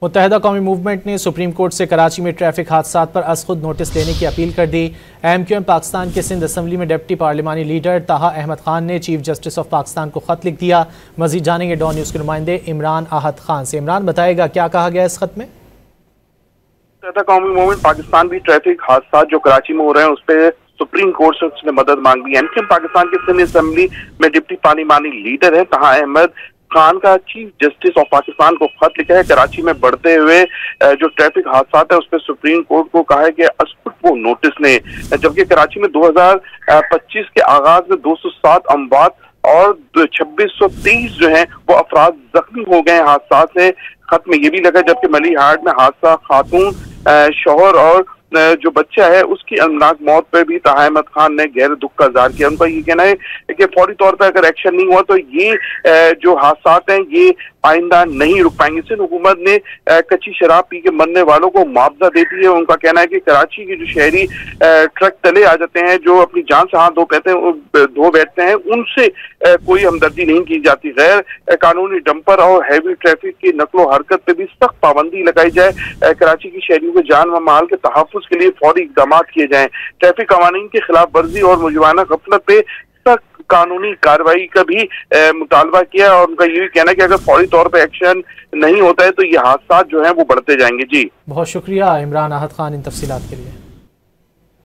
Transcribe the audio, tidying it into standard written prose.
मुत्तहिदा कौमी मूवमेंट ने supreme court से कराची में ट्रैफिक हादसा पर अज खुद नोटिस लेने की अपील कर दी। MQM पाकिस्तान के सिंध असम्बली में डिप्टी पार्लिमानी लीडर ताहा अहमद खान ने चीफ जस्टिस ऑफ पाकिस्तान को खत लिख दिया। मजीद जानेंगे डॉन न्यूज़ के नुमाइंदे इमरान आहद खान से। इमरान, बताएगा क्या कहा गया इस खत में? कौमी मूवमेंट पाकिस्तान भी ट्रैफिक हादसा जो कराची में हो रहे हैं उस पर सुप्रीम कोर्ट से उसने मदद मांग ली। MQM पाकिस्तान के सिंध असम्बली में डिप्टी पार्लिमानी लीडर है ताहा अहमद खान का चीफ जस्टिस ऑफ पाकिस्तान को खत लिखा है। कराची में बढ़ते हुए जो ट्रैफिक हादसा है उस पर सुप्रीम कोर्ट को कहा है कि अस्पत वो नोटिस लें, जबकि कराची में 2025 के आगाज में 207 अमवात और 2623 जो है वो अफराद जख्मी हो गए हादसा से। खत में ये भी लगा, जबकि मली हार्ड में हादसा खातून, शौहर और जो बच्चा है उसकी अमनाक मौत पर भी ताहा अहमद खान ने गहरे दुख का इजहार किया। उनका ये कहना है कि फौरी तौर पर अगर एक्शन नहीं हुआ तो ये जो हादसा हैं ये आइंदा नहीं रुक पाएंगे। सिंध हुकूमत ने कच्ची शराब पी के मरने वालों को मुआवजा देती है। उनका कहना है कि कराची के जो शहरी ट्रक तले आ जाते हैं, जो अपनी जान से हाथ धो बैठते हैं, उनसे कोई हमदर्दी नहीं की जाती। गैर कानूनी डंपर और हैवी ट्रैफिक की नकलो हरकत पे भी सख्त पाबंदी लगाई जाए। कराची की शहरियों के जान व माल के तहफ़्फ़ुज़ के लिए फौरी इक़दाम किए जाएं। ट्रैफिक कवानीन की खिलाफ वर्जी और मुजरिमाना गफलत पे सख्त कानूनी कार्रवाई का भी मुतालबा किया और उनका ये भी कहना है कि अगर फौरी तौर पर एक्शन नहीं होता है तो ये हादसा जो है वो बढ़ते जाएंगे। जी, बहुत शुक्रिया इमरान आहद खान इन तफसीलात के लिए।